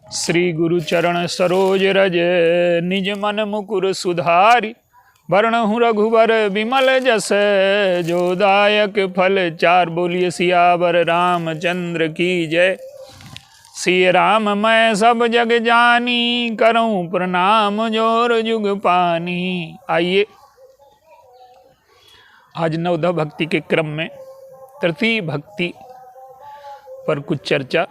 श्री गुरु चरण सरोज रज निज मन मुकुर सुधारी। वरणहु रघुबर विमल जस जो दायक फल चार। बोलिए सियावर रामचंद्र की जय। सिय राम मैं सब जग जानी करऊं प्रणाम जोर जुग पानी। आइए आज नवधा भक्ति के क्रम में तृतीय भक्ति पर कुछ चर्चा।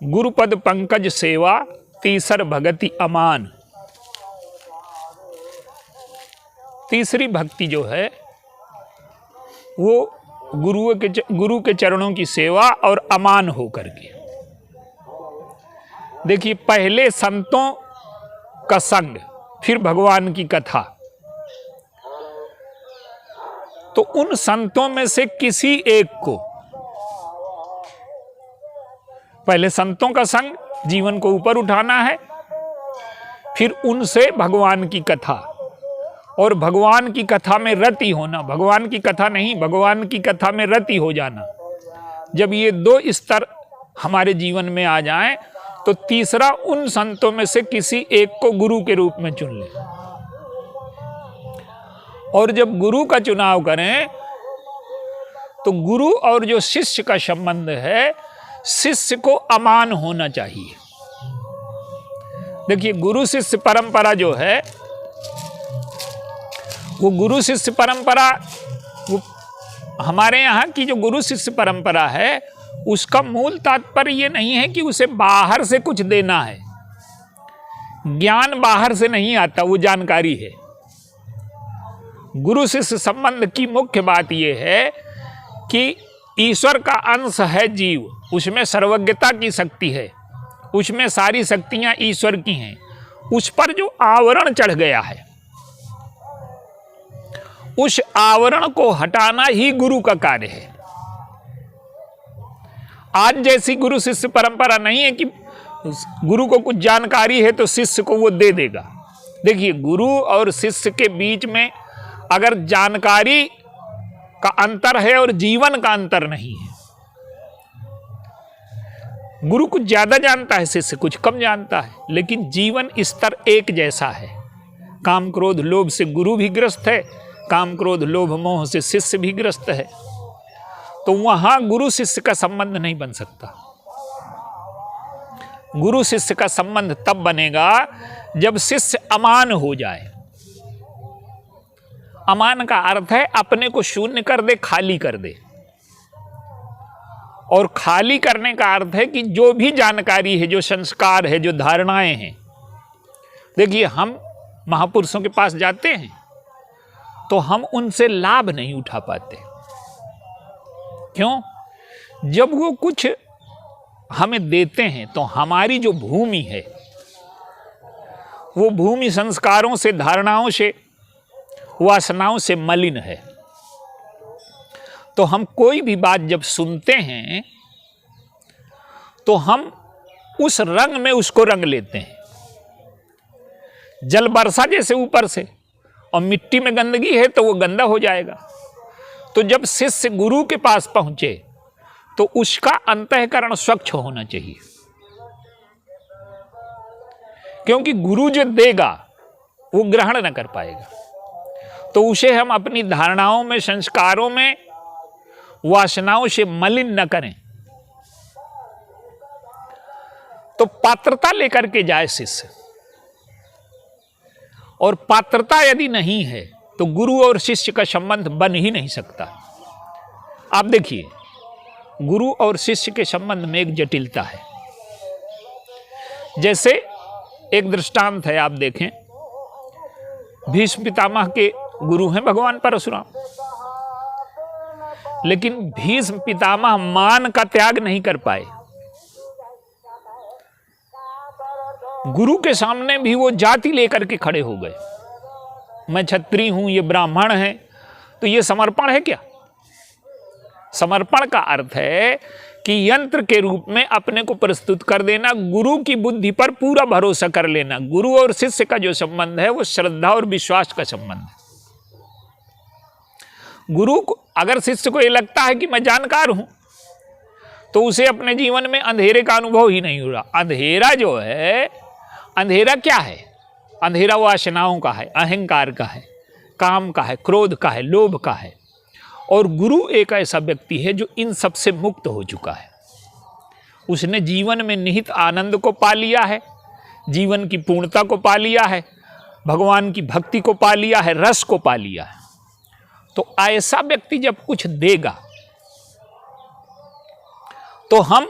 गुरुपद पंकज सेवा तीसर भगति अमान। तीसरी भक्ति जो है वो गुरु के चरणों की सेवा और अमान होकर के। देखिए, पहले संतों का संग, फिर भगवान की कथा। तो उन संतों में से किसी एक को, पहले संतों का संग, जीवन को ऊपर उठाना है, फिर उनसे भगवान की कथा और भगवान की कथा में रति होना। भगवान की कथा नहीं, भगवान की कथा में रति हो जाना। जब ये दो स्तर हमारे जीवन में आ जाएं तो तीसरा उन संतों में से किसी एक को गुरु के रूप में चुन लें। और जब गुरु का चुनाव करें तो गुरु और जो शिष्य का संबंध है, शिष्य को अमान होना चाहिए। देखिए, गुरु शिष्य परंपरा जो है वो गुरु शिष्य परंपरा, वो हमारे यहाँ की जो गुरु शिष्य परंपरा है उसका मूल तात्पर्य ये नहीं है कि उसे बाहर से कुछ देना है। ज्ञान बाहर से नहीं आता, वो जानकारी है। गुरु शिष्य संबंध की मुख्य बात यह है कि ईश्वर का अंश है जीव, उसमें सर्वज्ञता की शक्ति है, उसमें सारी शक्तियां ईश्वर की हैं। उस पर जो आवरण चढ़ गया है, उस आवरण को हटाना ही गुरु का कार्य है। आज जैसी गुरु शिष्य परंपरा नहीं है कि गुरु को कुछ जानकारी है तो शिष्य को वो दे देगा। देखिए, गुरु और शिष्य के बीच में अगर जानकारी का अंतर है और जीवन का अंतर नहीं है। गुरु कुछ ज्यादा जानता है, शिष्य कुछ कम जानता है, लेकिन जीवन स्तर एक जैसा है। काम क्रोध लोभ से गुरु भी ग्रस्त है, काम क्रोध लोभ मोह से शिष्य भी ग्रस्त है। तो वहां गुरु शिष्य का संबंध नहीं बन सकता। गुरु शिष्य का संबंध तब बनेगा जब शिष्य अमान हो जाए। अमान का अर्थ है अपने को शून्य कर दे, खाली कर दे। और खाली करने का अर्थ है कि जो भी जानकारी है, जो संस्कार है, जो धारणाएं हैं। देखिए, हम महापुरुषों के पास जाते हैं तो हम उनसे लाभ नहीं उठा पाते। क्यों? जब वो कुछ हमें देते हैं तो हमारी जो भूमि है वो भूमि संस्कारों से, धारणाओं से, वासनाओं से मलिन है। तो हम कोई भी बात जब सुनते हैं तो हम उस रंग में उसको रंग लेते हैं। जल बरसा जैसे ऊपर से, और मिट्टी में गंदगी है तो वो गंदा हो जाएगा। तो जब शिष्य गुरु के पास पहुंचे तो उसका अंतःकरण स्वच्छ होना चाहिए, क्योंकि गुरु जो देगा वो ग्रहण न कर पाएगा। तो उसे हम अपनी धारणाओं में, संस्कारों में, वासनाओं से मलिन न करें। तो पात्रता लेकर के जाए शिष्य, और पात्रता यदि नहीं है तो गुरु और शिष्य का संबंध बन ही नहीं सकता। आप देखिए, गुरु और शिष्य के संबंध में एक जटिलता है। जैसे एक दृष्टांत है, आप देखें, भीष्म पितामह के गुरु हैं भगवान परशुराम, लेकिन भीष्म पितामह मान का त्याग नहीं कर पाए। गुरु के सामने भी वो जाति लेकर के खड़े हो गए। मैं क्षत्रिय हूं, ये ब्राह्मण है, तो ये समर्पण है क्या? समर्पण का अर्थ है कि यंत्र के रूप में अपने को प्रस्तुत कर देना, गुरु की बुद्धि पर पूरा भरोसा कर लेना। गुरु और शिष्य का जो संबंध है वो श्रद्धा और विश्वास का संबंध है। गुरु को, अगर शिष्य को ये लगता है कि मैं जानकार हूं, तो उसे अपने जीवन में अंधेरे का अनुभव ही नहीं हो रहा। अंधेरा जो है, अंधेरा क्या है? अंधेरा वासनाओं का है, अहंकार का है, काम का है, क्रोध का है, लोभ का है। और गुरु एक ऐसा व्यक्ति है जो इन सब से मुक्त हो चुका है। उसने जीवन में निहित आनंद को पा लिया है, जीवन की पूर्णता को पा लिया है, भगवान की भक्ति को पा लिया है, रस को पा लिया है। तो ऐसा व्यक्ति जब कुछ देगा तो हम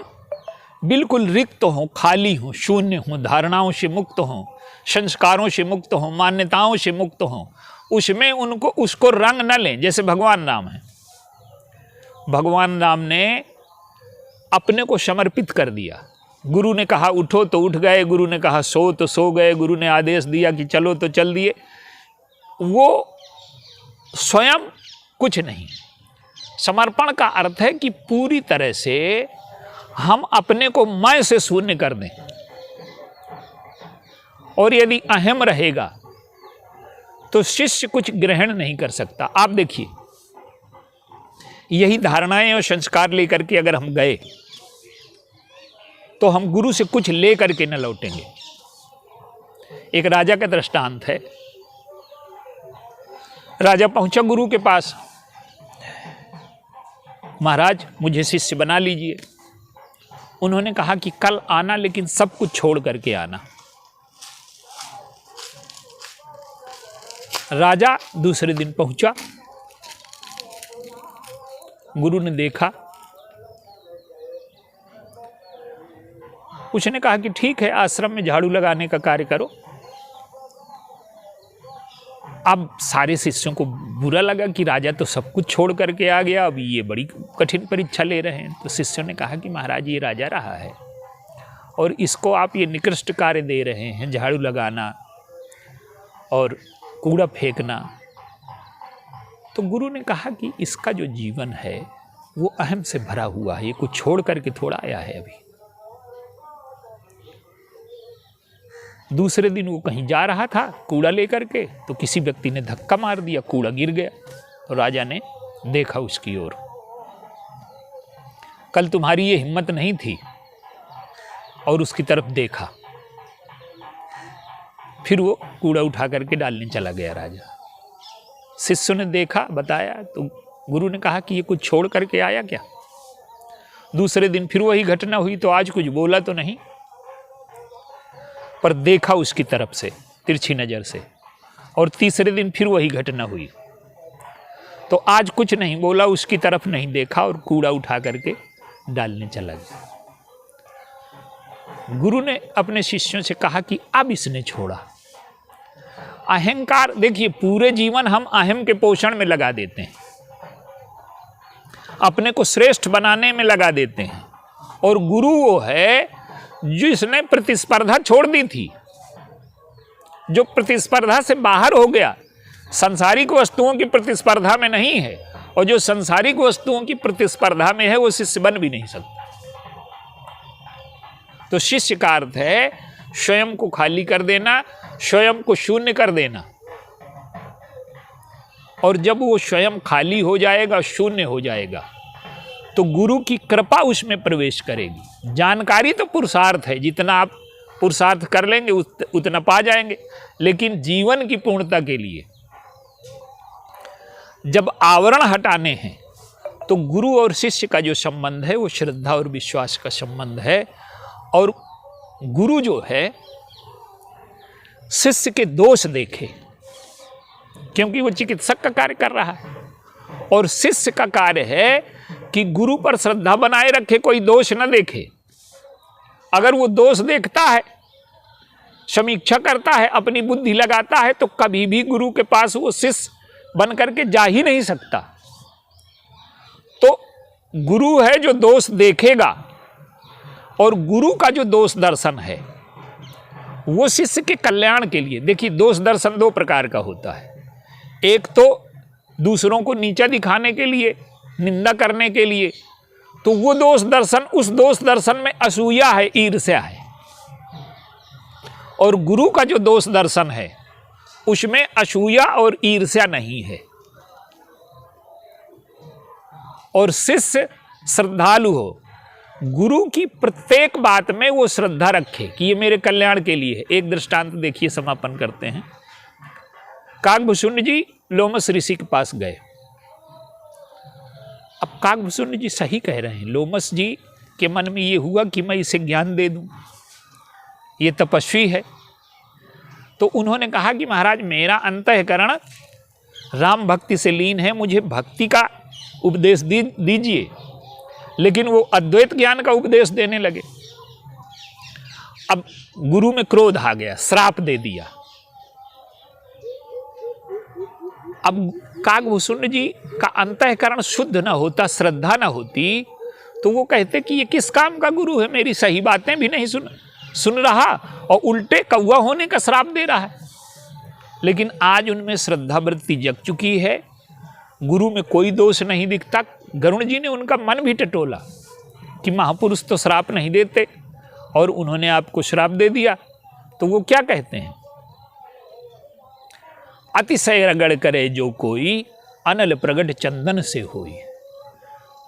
बिल्कुल रिक्त हों, खाली हों, शून्य हों, धारणाओं से मुक्त हों, संस्कारों से मुक्त हों, मान्यताओं से मुक्त हों, उसमें उसको रंग न लें। जैसे भगवान राम है, भगवान राम ने अपने को समर्पित कर दिया। गुरु ने कहा उठो तो उठ गए, गुरु ने कहा सो तो सो गए, गुरु ने आदेश दिया कि चलो तो चल दिए। वो स्वयं कुछ नहीं। समर्पण का अर्थ है कि पूरी तरह से हम अपने को मैं से शून्य कर दें। और यदि अहम रहेगा तो शिष्य कुछ ग्रहण नहीं कर सकता। आप देखिए, यही धारणाएं और संस्कार लेकर के अगर हम गए तो हम गुरु से कुछ ले करके न लौटेंगे। एक राजा का दृष्टांत है। राजा पहुंचा गुरु के पास, महाराज मुझे शिष्य बना लीजिए। उन्होंने कहा कि कल आना, लेकिन सब कुछ छोड़ करके आना। राजा दूसरे दिन पहुंचा, गुरु ने देखा, उसने कहा कि ठीक है, आश्रम में झाड़ू लगाने का कार्य करो। अब सारे शिष्यों को बुरा लगा कि राजा तो सब कुछ छोड़ करके आ गया, अब ये बड़ी कठिन परीक्षा ले रहे हैं। तो शिष्यों ने कहा कि महाराज ये राजा रहा है और इसको आप ये निकृष्ट कार्य दे रहे हैं, झाड़ू लगाना और कूड़ा फेंकना। तो गुरु ने कहा कि इसका जो जीवन है वो अहम से भरा हुआ है, ये कुछ छोड़ करके थोड़ा आया है। अभी दूसरे दिन वो कहीं जा रहा था कूड़ा लेकर के, तो किसी व्यक्ति ने धक्का मार दिया, कूड़ा गिर गया। तो राजा ने देखा उसकी ओर, कल तुम्हारी ये हिम्मत नहीं थी, और उसकी तरफ देखा। फिर वो कूड़ा उठा करके डालने चला गया राजा। शिष्य ने देखा, बताया, तो गुरु ने कहा कि ये कुछ छोड़ करके आया क्या? दूसरे दिन फिर वही घटना हुई, तो आज कुछ बोला तो नहीं, पर देखा उसकी तरफ से तिरछी नजर से। और तीसरे दिन फिर वही घटना हुई, तो आज कुछ नहीं बोला, उसकी तरफ नहीं देखा और कूड़ा उठा करके डालने चला गया। गुरु ने अपने शिष्यों से कहा कि अब इसने छोड़ा। अहंकार, देखिए पूरे जीवन हम अहम के पोषण में लगा देते हैं, अपने को श्रेष्ठ बनाने में लगा देते हैं। और गुरु वो है जिसने प्रतिस्पर्धा छोड़ दी थी, जो प्रतिस्पर्धा से बाहर हो गया, सांसारिक वस्तुओं की प्रतिस्पर्धा में नहीं है। और जो सांसारिक वस्तुओं की प्रतिस्पर्धा में है वो शिष्य बन भी नहीं सकता। तो शिष्य का अर्थ है स्वयं को खाली कर देना, स्वयं को शून्य कर देना। और जब वो स्वयं खाली हो जाएगा, शून्य हो जाएगा, तो गुरु की कृपा उसमें प्रवेश करेगी। जानकारी तो पुरुषार्थ है, जितना आप पुरुषार्थ कर लेंगे उतना पा जाएंगे। लेकिन जीवन की पूर्णता के लिए जब आवरण हटाने हैं, तो गुरु और शिष्य का जो संबंध है वो श्रद्धा और विश्वास का संबंध है। और गुरु जो है शिष्य के दोष देखे, क्योंकि वो चिकित्सक का कार्य कर रहा है, और शिष्य का कार्य है कि गुरु पर श्रद्धा बनाए रखे, कोई दोष न देखे। अगर वो दोष देखता है, समीक्षा करता है, अपनी बुद्धि लगाता है, तो कभी भी गुरु के पास वो शिष्य बन करके जा ही नहीं सकता। तो गुरु है जो दोष देखेगा, और गुरु का जो दोष दर्शन है वो शिष्य के कल्याण के लिए। देखिए दोष दर्शन दो प्रकार का होता है। एक तो दूसरों को नीचा दिखाने के लिए, निंदा करने के लिए, तो वो दोष दर्शन, उस दोष दर्शन में असूया है, ईर्ष्या है। और गुरु का जो दोष दर्शन है उसमें असूया और ईर्ष्या नहीं है। और शिष्य श्रद्धालु हो, गुरु की प्रत्येक बात में वो श्रद्धा रखे कि ये मेरे कल्याण के लिए है। एक दृष्टांत देखिए, समापन करते हैं। काकभूषुंड जी लोमस ऋषि के पास गए। अब काकभूषुंड जी सही कह रहे हैं, लोमस जी के मन में ये हुआ कि मैं इसे ज्ञान दे दूं, ये तपस्वी है। तो उन्होंने कहा कि महाराज मेरा अंतःकरण राम भक्ति से लीन है, मुझे भक्ति का उपदेश दीजिए। लेकिन वो अद्वैत ज्ञान का उपदेश देने लगे। अब गुरु में क्रोध आ गया, श्राप दे दिया। अब काकभूषुंड जी का अंतःकरण शुद्ध ना होता, श्रद्धा ना होती, तो वो कहते कि ये किस काम का गुरु है, मेरी सही बातें भी नहीं सुन रहा और उल्टे कौवा होने का श्राप दे रहा है। लेकिन आज उनमें श्रद्धा वृत्ति जग चुकी है, गुरु में कोई दोष नहीं दिखता। गरुण जी ने उनका मन भी टटोला कि महापुरुष तो श्राप नहीं देते और उन्होंने आपको श्राप दे दिया। तो वो क्या कहते हैं, अतिशय रगड़ करे जो कोई, अनल प्रगट चंदन से होई।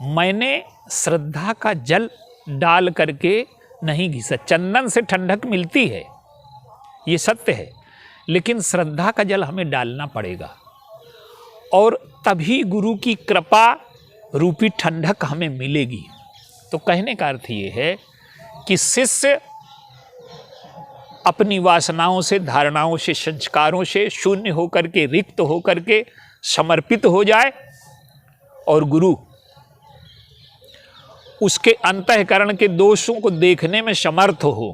मैंने श्रद्धा का जल डाल करके नहीं घिसा। चंदन से ठंडक मिलती है, ये सत्य है, लेकिन श्रद्धा का जल हमें डालना पड़ेगा और तभी गुरु की कृपा रूपी ठंडक हमें मिलेगी। तो कहने का अर्थ ये है कि शिष्य अपनी वासनाओं से, धारणाओं से, संस्कारों से शून्य होकर के, रिक्त होकर के समर्पित हो जाए और गुरु उसके अंतःकरण के दोषों को देखने में समर्थ हो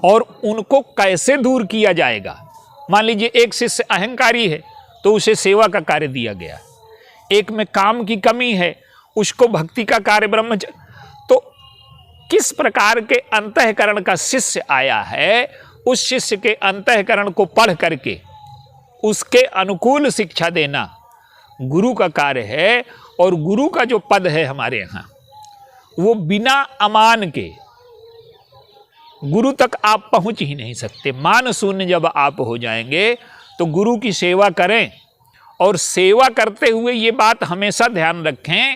और उनको कैसे दूर किया जाएगा। मान लीजिए एक शिष्य अहंकारी है तो उसे सेवा का कार्य दिया गया, एक में काम की कमी है उसको भक्ति का कार्य ब्रह्मचर्य। तो किस प्रकार के अंतःकरण का शिष्य आया है, उस शिष्य के अंतःकरण को पढ़ करके उसके अनुकूल शिक्षा देना गुरु का कार्य है। और गुरु का जो पद है हमारे यहाँ, वो बिना अमान के गुरु तक आप पहुंच ही नहीं सकते। मान शून्य जब आप हो जाएंगे तो गुरु की सेवा करें। और सेवा करते हुए ये बात हमेशा ध्यान रखें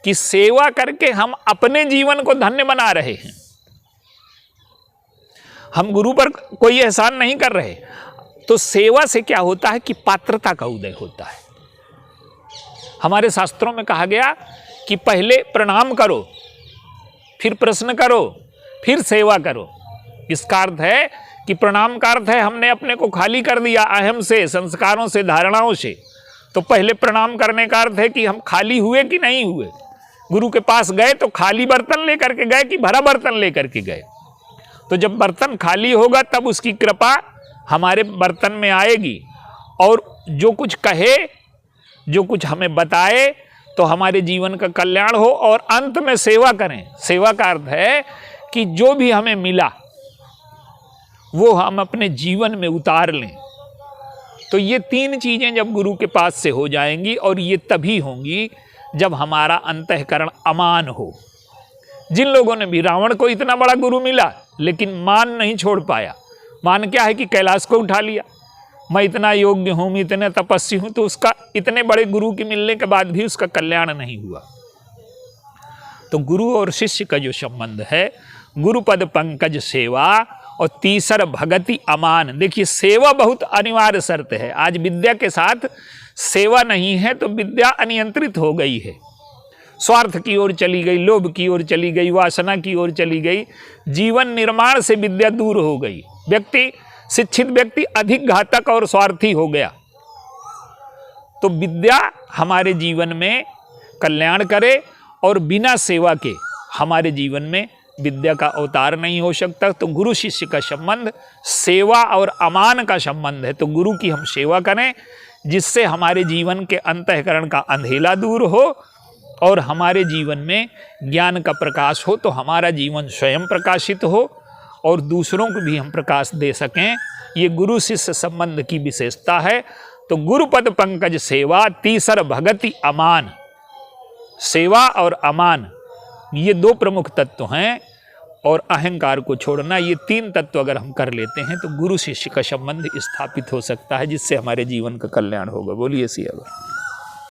कि सेवा करके हम अपने जीवन को धन्य बना रहे हैं, हम गुरु पर कोई एहसान नहीं कर रहे। तो सेवा से क्या होता है कि पात्रता का उदय होता है। हमारे शास्त्रों में कहा गया कि पहले प्रणाम करो, फिर प्रश्न करो, फिर सेवा करो। इसका अर्थ है कि प्रणाम का अर्थ है हमने अपने को खाली कर दिया अहम से, संस्कारों से, धारणाओं से। तो पहले प्रणाम करने का अर्थ है कि हम खाली हुए कि नहीं हुए। गुरु के पास गए तो खाली बर्तन लेकर के गए कि भरा बर्तन लेकर के गए। तो जब बर्तन खाली होगा तब उसकी कृपा हमारे बर्तन में आएगी और जो कुछ कहे, जो कुछ हमें बताए तो हमारे जीवन का कल्याण हो। और अंत में सेवा करें। सेवा का अर्थ है कि जो भी हमें मिला वो हम अपने जीवन में उतार लें। तो ये तीन चीजें जब गुरु के पास से हो जाएंगी, और ये तभी होंगी जब हमारा अंतःकरण अमान हो। जिन लोगों ने भी, रावण को इतना बड़ा गुरु मिला लेकिन मान नहीं छोड़ पाया। मान क्या है कि कैलाश को उठा लिया, मैं इतना योग्य हूँ, मैं इतने तपस्वी हूँ, तो उसका इतने बड़े गुरु के मिलने के बाद भी उसका कल्याण नहीं हुआ। तो गुरु और शिष्य का जो संबंध है, गुरुपद पंकज सेवा और तीसर भगति अमान। देखिए सेवा बहुत अनिवार्य शर्त है। आज विद्या के साथ सेवा नहीं है तो विद्या अनियंत्रित हो गई है, स्वार्थ की ओर चली गई, लोभ की ओर चली गई, वासना की ओर चली गई, जीवन निर्माण से विद्या दूर हो गई। व्यक्ति, शिक्षित व्यक्ति अधिक घातक और स्वार्थी हो गया। तो विद्या हमारे जीवन में कल्याण करे और बिना सेवा के हमारे जीवन में विद्या का अवतार नहीं हो सकता। तो गुरु शिष्य का संबंध सेवा और अमान का संबंध है। तो गुरु की हम सेवा करें जिससे हमारे जीवन के अंतःकरण का अंधेला दूर हो और हमारे जीवन में ज्ञान का प्रकाश हो, तो हमारा जीवन स्वयं प्रकाशित हो और दूसरों को भी हम प्रकाश दे सकें। ये गुरु शिष्य संबंध की विशेषता है। तो गुरुपद पंकज सेवा, तीसर भगति अमान। सेवा और अमान ये दो प्रमुख तत्व हैं, और अहंकार को छोड़ना, ये तीन तत्व अगर हम कर लेते हैं तो गुरु शिष्य का संबंध स्थापित हो सकता है, जिससे हमारे जीवन का कल्याण होगा। बोलिए सिया।